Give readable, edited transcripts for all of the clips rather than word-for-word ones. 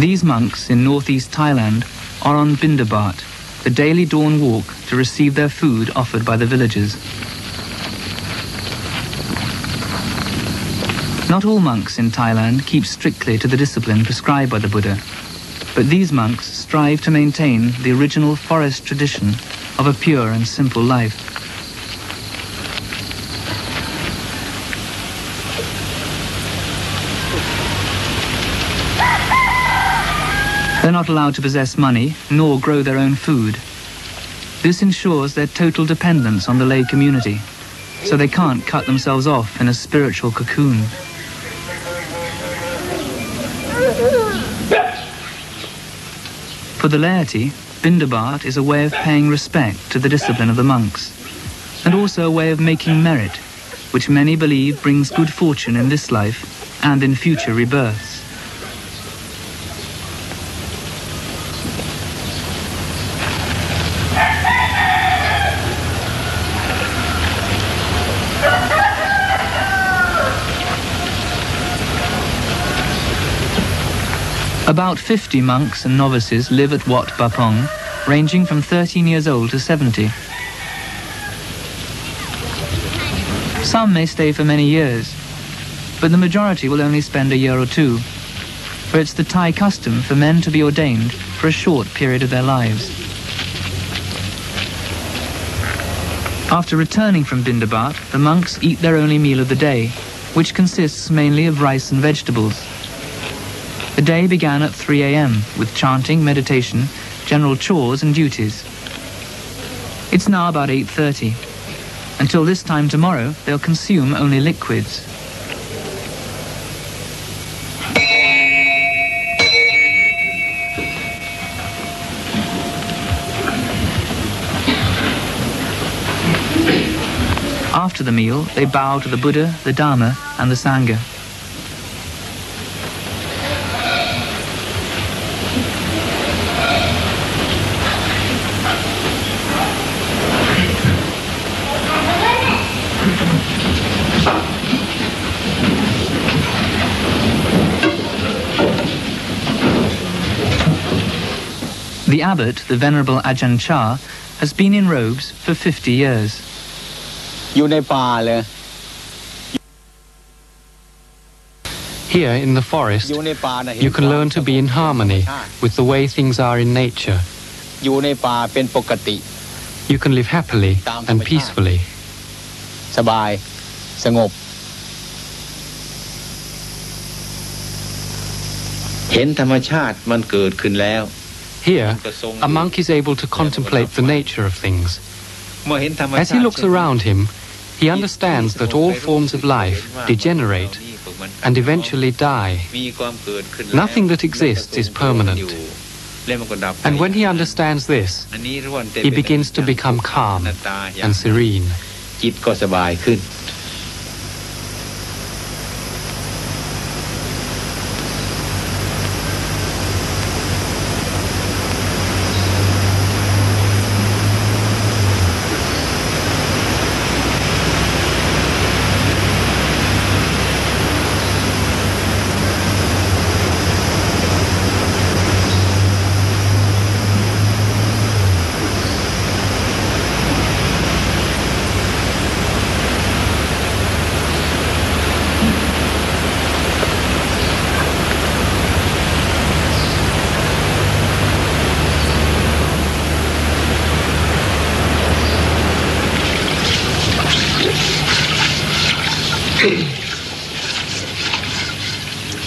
These monks in northeast Thailand are on Bindabat, the daily dawn walk to receive their food offered by the villagers. Not all monks in Thailand keep strictly to the discipline prescribed by the Buddha, but these monks strive to maintain the original forest tradition of a pure and simple life. They're not allowed to possess money nor grow their own food. This ensures their total dependence on the lay community, so they can't cut themselves off in a spiritual cocoon. For the laity, Bindabat is a way of paying respect to the discipline of the monks, and also a way of making merit, which many believe brings good fortune in this life and in future rebirths. About 50 monks and novices live at Wat Bapong, ranging from 13 years old to 70. Some may stay for many years, but the majority will only spend a year or two, for it's the Thai custom for men to be ordained for a short period of their lives. After returning from Bindabat, the monks eat their only meal of the day, which consists mainly of rice and vegetables. The day began at 3 a.m. with chanting, meditation, general chores and duties. It's now about 8:30. Until this time tomorrow, they'll consume only liquids. After the meal, they bow to the Buddha, the Dharma and the Sangha. The abbot, the Venerable Ajahn Chah, has been in robes for 50 years. Here in the forest, you can learn to be in harmony with the way things are in nature. You can live happily and peacefully. Here, a monk is able to contemplate the nature of things. As he looks around him, he understands that all forms of life degenerate and eventually die. Nothing that exists is permanent. And when he understands this, he begins to become calm and serene.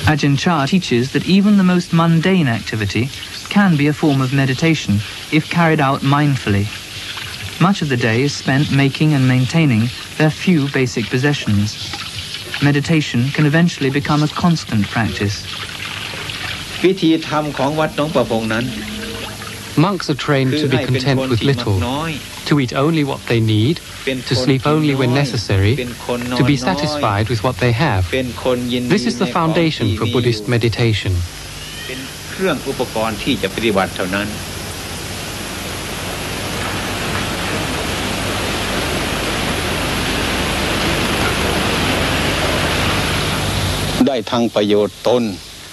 Ajahn Chah teaches that even the most mundane activity can be a form of meditation if carried out mindfully. Much of the day is spent making and maintaining their few basic possessions. Meditation can eventually become a constant practice. Monks are trained to be content with little, to eat only what they need, to sleep only when necessary, to be satisfied with what they have. This is the foundation for Buddhist meditation.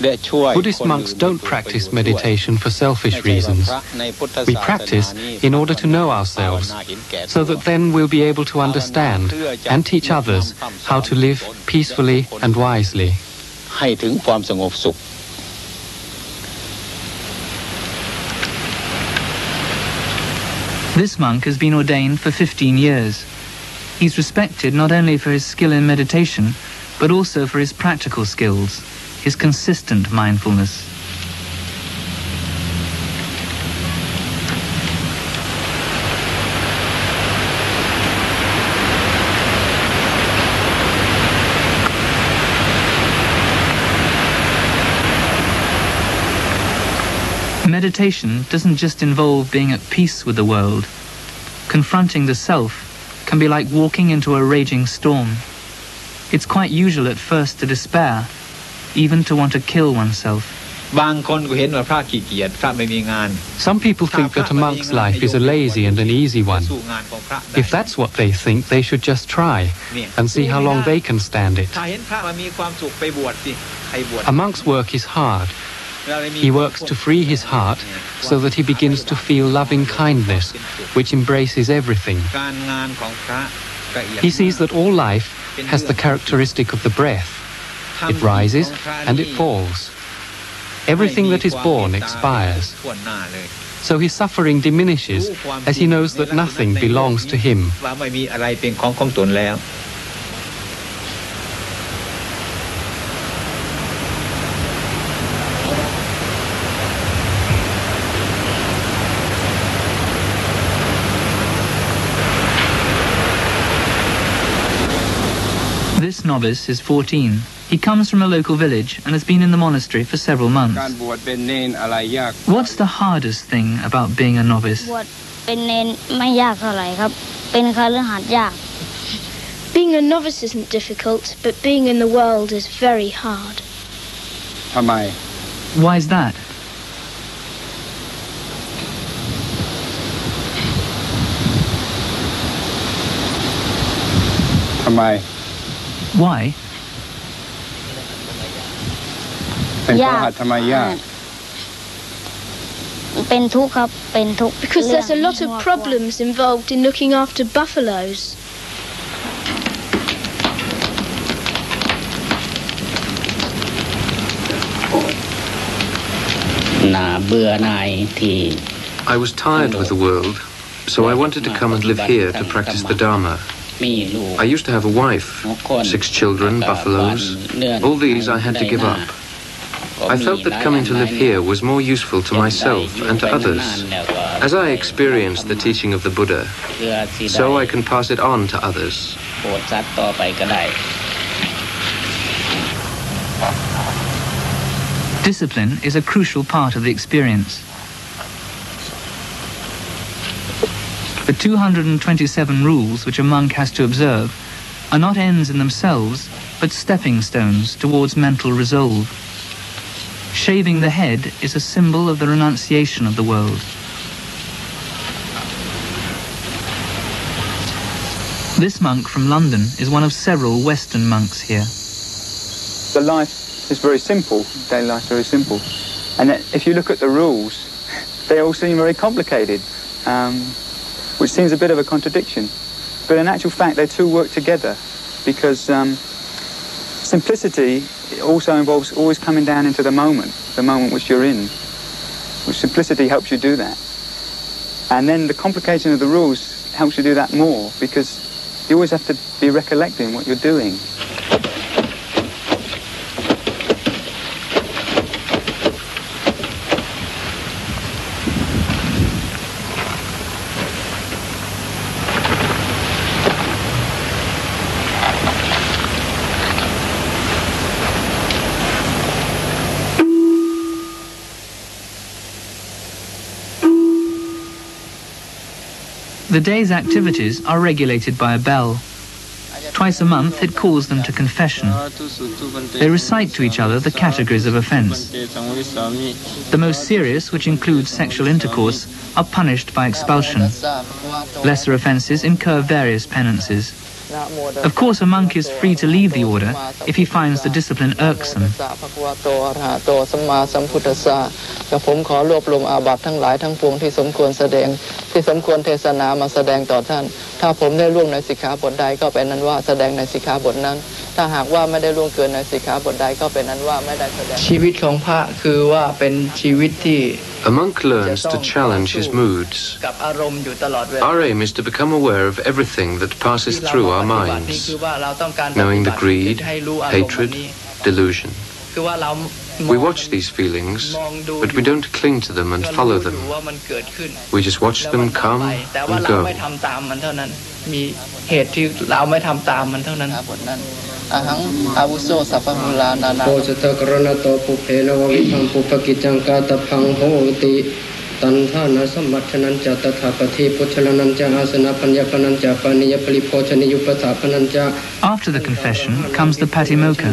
Buddhist monks don't practice meditation for selfish reasons. We practice in order to know ourselves, so that then we'll be able to understand and teach others how to live peacefully and wisely. This monk has been ordained for 15 years. He's respected not only for his skill in meditation, but also for his practical skills, his consistent mindfulness. Meditation doesn't just involve being at peace with the world. Confronting the self can be like walking into a raging storm. It's quite usual at first to despair, even to want to kill oneself. Some people think that a monk's life is a lazy and an easy one. If that's what they think, they should just try and see how long they can stand it. A monk's work is hard. He works to free his heart so that he begins to feel loving kindness, which embraces everything. He sees that all life has the characteristic of the breath. It rises and it falls. Everything that is born expires. So his suffering diminishes as he knows that nothing belongs to him. This novice is 14. He comes from a local village and has been in the monastery for several months. What's the hardest thing about being a novice? Being a novice isn't difficult, but being in the world is very hard. Why is that? Why? Because there's a lot of problems involved in looking after buffaloes. I was tired with the world, so I wanted to come and live here to practice the Dharma. I used to have a wife, 6 children, buffaloes. All these I had to give up. I felt that coming to live here was more useful to myself and to others. As I experienced the teaching of the Buddha, so I can pass it on to others. Discipline is a crucial part of the experience. The 227 rules which a monk has to observe are not ends in themselves, but stepping stones towards mental resolve. Shaving the head is a symbol of the renunciation of the world. This monk from London is one of several Western monks here. The life is very simple, daily life is very simple. And if you look at the rules, they all seem very complicated. Which seems a bit of a contradiction. But in actual fact, they two work together because simplicity also involves always coming down into the moment which you're in. Which simplicity helps you do that. And then the complication of the rules helps you do that more because you always have to be recollecting what you're doing. The day's activities are regulated by a bell. Twice a month it calls them to confession. They recite to each other the categories of offence. The most serious, which includes sexual intercourse, are punished by expulsion. Lesser offences incur various penances. Of course, a monk is free to leave the order if he finds the discipline irksome. กับผมขอรวบรวมอาบัติทั้งหลายทั้งปวงที่สมควรแสดงที่สมควรเทศนามาแสดงต่อท่านถ้าผมได้ล่วงในสิกขาบทใดก็เป็นนั้นว่าแสดงในสิกขาบทนั้นถ้าหากว่าไม่ได้ล่วงเกินในสิกขาบทใดก็เป็นนั้นว่าไม่ได้แสดงชีวิตของพระคือว่าเป็นชีวิตที่ A monk learns to challenge his moods. Our aim is to become aware of everything that passes through our minds, knowing the greed, hatred, delusion. We watch these feelings, but we don't cling to them and follow them. We just watch them come and go. มีเหตุที่เราไม่ทำตามมันเท่านั้นอาหังอาวุโสสัพพมุลานานาโพชตกรณโตปุเพนววิพังปุปกิจจังกาตพังโหติตันทานาสมัชนันจะตถาปฏิพุทธนันจะอาสนะปัญญปนันจะปานิยปริโภชนิยุปถาปนันจะ After the confession comes the patimokkha,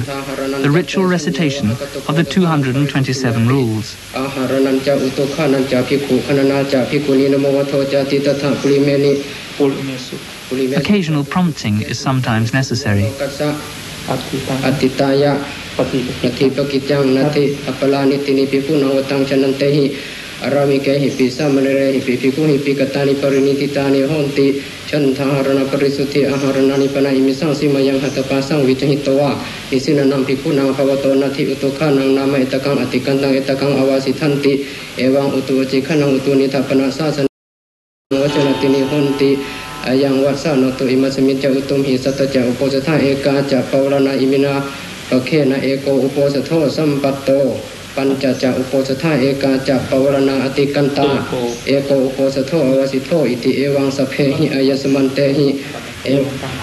the ritual recitation of the 227 rules. Occasional prompting is sometimes necessary. Aramikehi pisa manerehi pipikuhi pikatani parinititani honti chantaharana parisuti aharanani panahimi simayang hatapasang vichahitawa isinanam pikunang pavato nati utukanang nama etakang atikantang etakang awasitanti ewang utuwachikanang utunitapana sasan wajanatini honti yang wasana tu imasamidja utumhi sataja uposatha eka ja paurana imina pakena eko uposatho sampatto Pancaca uposatha eka ca pawarana atikanta eko uposatho awasitho iti ewang saphehi ayasamantehi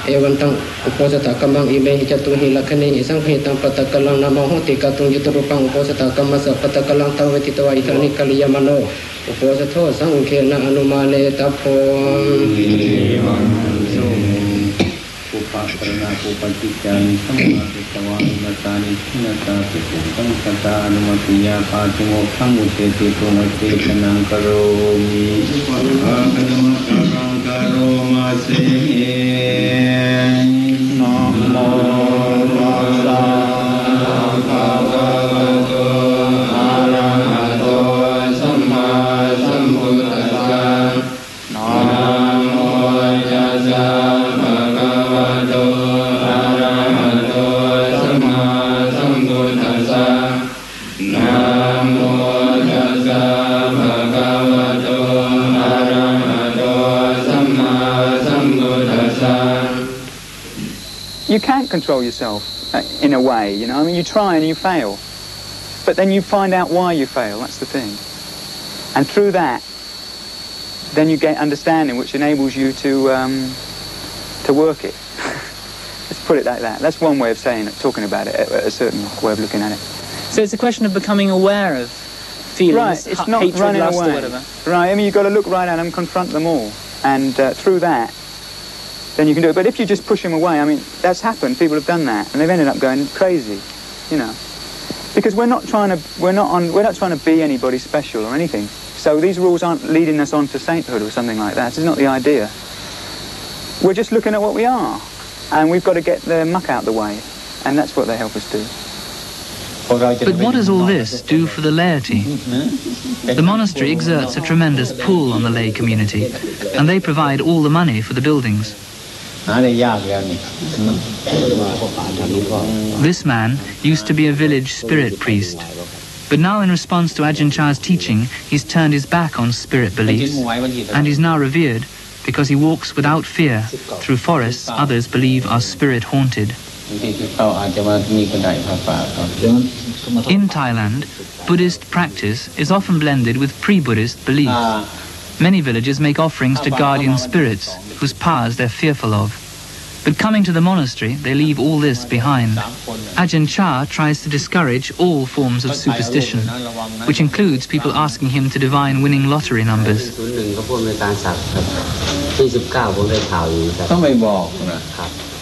ewantang uposatha kamang imehi jatuhi lakhani isanghitam patakalang namahoti katung yuturupang uposatha kamasa patakalang tawetitawa itani kaliyamano uposatho sangkhena anumane tapong Karena kupatikan samapitawani matani sinata tukang kata anumatiya patungo kamutete tunate kanang karomi kanang karomase namo tassa bhagavato arahato samma sambuddhassa namo tassa You can't control yourself in a way, you know. I mean, you try and you fail. But then you find out why you fail, that's the thing. And through that, then you get understanding which enables you to work it. Let's put it like that. That's one way of saying it, talking about it, a certain way of looking at it. So it's a question of becoming aware of feelings, right, it's not hatred, running lust, away. Or whatever. Right, I mean, you've got to look right at them, confront them all. And through that, then you can do it. But if you just push them away, I mean, that's happened. People have done that, and they've ended up going crazy, you know. Because we're not trying to be anybody special or anything. So these rules aren't leading us on to sainthood or something like that. It's not the idea. We're just looking at what we are, and we've got to get the muck out the way, and that's what they help us do. But what does all this do for the laity? The monastery exerts a tremendous pull on the lay community, and they provide all the money for the buildings. This man used to be a village spirit priest, but now in response to Ajahn Chah's teaching, he's turned his back on spirit beliefs, and he's now revered because he walks without fear through forests others believe are spirit-haunted. In Thailand, Buddhist practice is often blended with pre-Buddhist belief. Many villagers make offerings to guardian spirits, whose powers they're fearful of. But coming to the monastery, they leave all this behind. Ajahn Chah tries to discourage all forms of superstition, which includes people asking him to divine winning lottery numbers.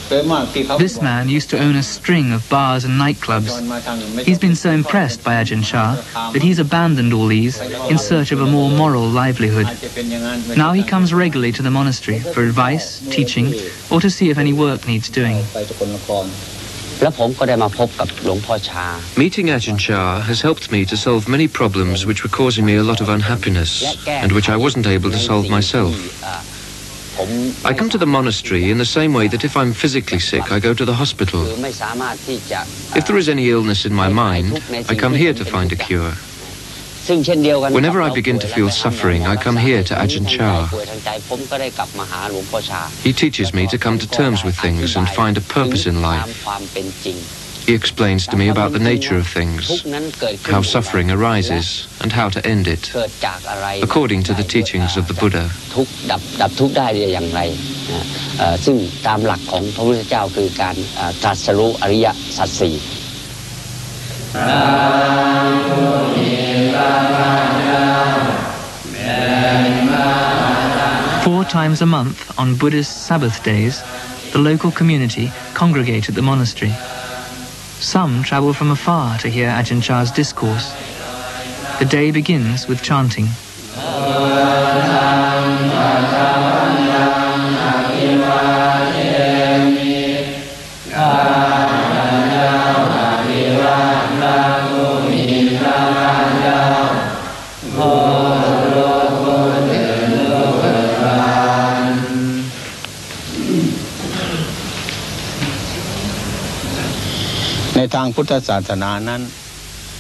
This man used to own a string of bars and nightclubs. He's been so impressed by Ajahn Chah that he's abandoned all these in search of a more moral livelihood. Now he comes regularly to the monastery for advice, teaching, or to see if any work needs doing. Meeting Ajahn Chah has helped me to solve many problems which were causing me a lot of unhappiness and which I wasn't able to solve myself. I come to the monastery in the same way that if I'm physically sick, I go to the hospital. If there is any illness in my mind, I come here to find a cure. Whenever I begin to feel suffering, I come here to Ajahn Chah. He teaches me to come to terms with things and find a purpose in life. He explains to me about the nature of things, how suffering arises, and how to end it, according to the teachings of the Buddha. Four times a month, on Buddhist Sabbath days, the local community congregate at the monastery. Some travel from afar to hear Ajahn Chah's discourse. The day begins with chanting.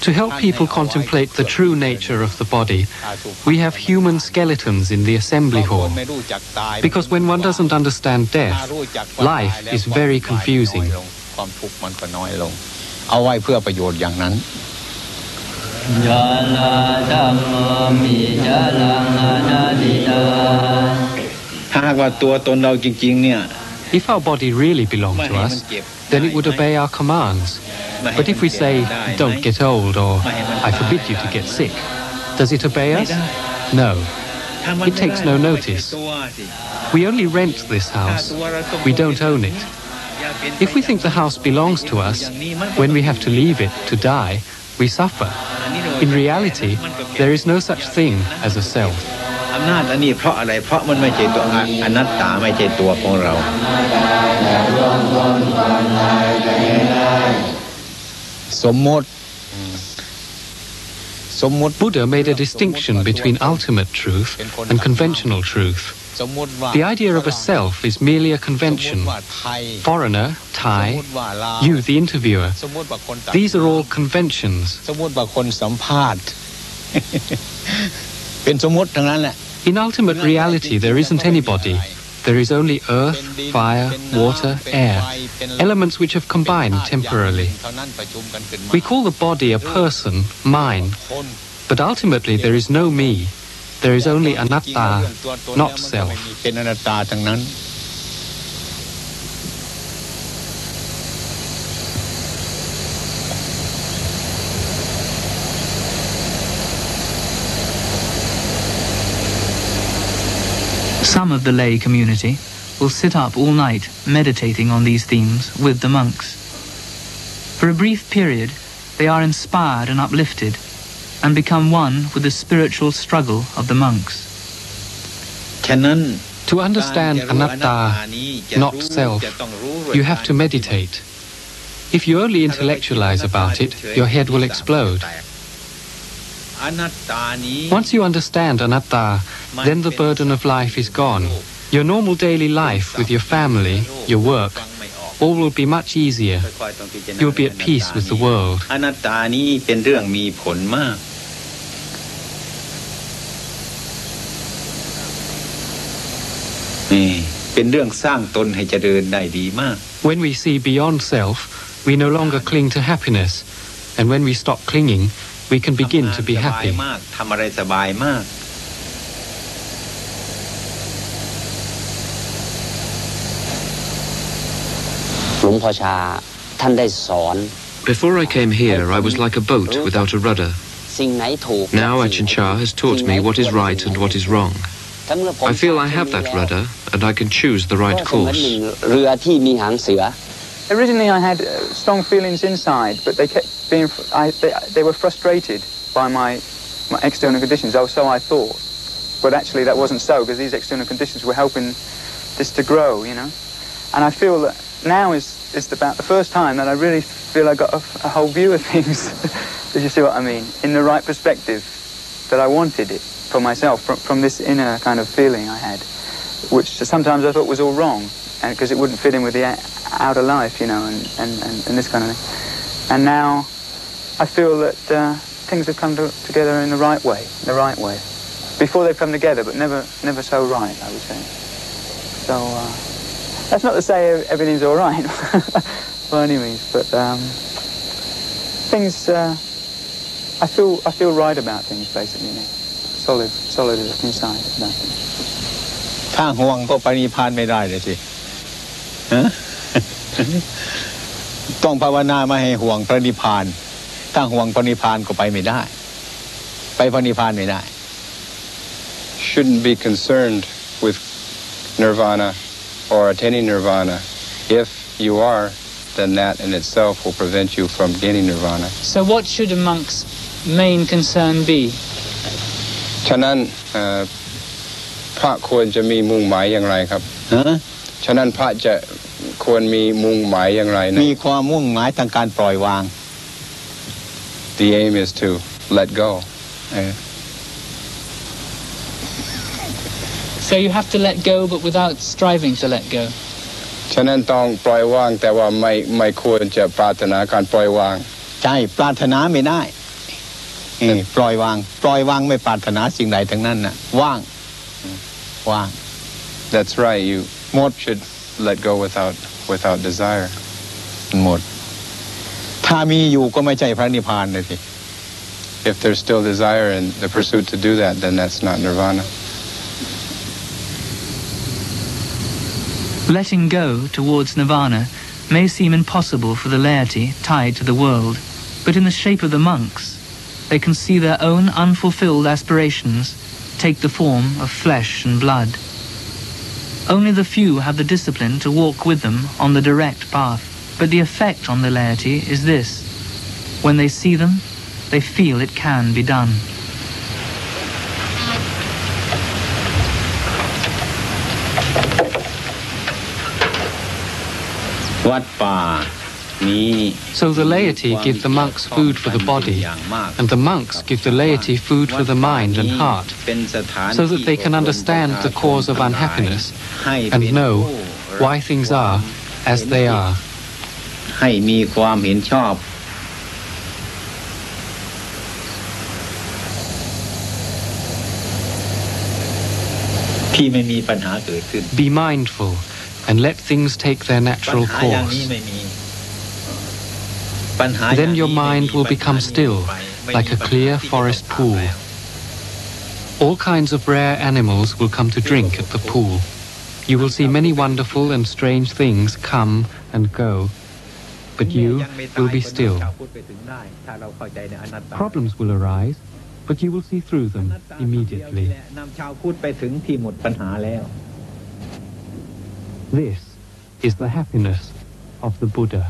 To help people contemplate the true nature of the body, we have human skeletons in the assembly hall. Because when one doesn't understand death, life is very confusing. If our body really belonged to us, then it would obey our commands. But if we say, don't get old, or I forbid you to get sick, does it obey us? No. It takes no notice. We only rent this house. We don't own it. If we think the house belongs to us, when we have to leave it to die, we suffer. In reality, there is no such thing as a self. Buddha made a distinction between ultimate truth and conventional truth. The idea of a self is merely a convention. Foreigner, Thai, you, the interviewer, these are all conventions. In ultimate reality, there isn't anybody. There is only earth, fire, water, air, elements which have combined temporarily. We call the body a person, mine, but ultimately there is no me. There is only anatta, not self. Some of the lay community will sit up all night meditating on these themes with the monks. For a brief period, they are inspired and uplifted and become one with the spiritual struggle of the monks. To understand anatta, not self, you have to meditate. If you only intellectualize about it, your head will explode. Once you understand anatta, then the burden of life is gone. Your normal daily life with your family, your work, all will be much easier. You will be at peace with the world. When we see beyond self, we no longer cling to happiness, and when we stop clinging, we can begin to be happy. Before I came here, I was like a boat without a rudder. Now Ajahn Chah has taught me what is right and what is wrong. I feel I have that rudder and I can choose the right course. Originally I had strong feelings inside, but they kept being, they were frustrated by my external conditions, or so I thought. But actually that wasn't so, because these external conditions were helping this to grow, you know. And I feel that now is about the first time that I really feel I got a whole view of things, if you see what I mean, in the right perspective, that I wanted it for myself, from this inner kind of feeling I had, which sometimes I thought was all wrong, because it wouldn't fit in with the outer life, you know, and this kind of thing. And now I feel that things have come together in the right way, Before they've come together, but never so right, I would say. So that's not to say everything's all right, by any means, but things, I feel right about things, basically, you know. Solid inside about things. ถ้าห่วงก็ไปนิพพานไม่ได้เลยสิ ต้องภาวนาไม่ให้ห่วงพระนิพพานถ้าห่วงพระนิพพานก็ไปไม่ได้ไปพระนิพพานไม่ได้ Shouldn't be concerned with nirvana or attaining nirvana. If you are, then that in itself will prevent you from gaining nirvana. So what should a monk's main concern be? ฉะนั้นพระควรจะมีมุ่งหมายอย่างไรครับฉะนั้นพระจะควรมีมุ่งหมายอย่างไรมีความมุ่งหมายทางการปล่อยวาง The aim is to let go. So you have to let go, but without striving to let go. ฉะนั้นต้องปล่อยวางแต่ว่าไม่ควรจะปรารถนาการปล่อยวางใช่ปรารถนาไม่ได้ปล่อยวางไม่ปรารถนาสิ่งใดทั้งนั้นน่ะว่าง That's right. You should let go without desire. หมดถ้ามีอยู่ก็ไม่ใช่พระนิพพานเลยสิ If there's still desire and the pursuit to do that, then that's not nirvana. Letting go towards nirvana may seem impossible for the laity tied to the world, but in the shape of the monks, they can see their own unfulfilled aspirations take the form of flesh and blood. Only the few have the discipline to walk with them on the direct path, but the effect on the laity is this: when they see them, they feel it can be done. วัดป่า So the laity give the monks food for the body, and the monks give the laity food for the mind and heart, so that they can understand the cause of unhappiness and know why things are as they are. ให้มีความเห็นชอบที่ไม่มีปัญหาเกิดขึ้น Be mindful and let things take their natural course. Then your mind will become still, like a clear forest pool. All kinds of rare animals will come to drink at the pool. You will see many wonderful and strange things come and go, but you will be still. Problems will arise, but you will see through them immediately. This is the happiness of the Buddha.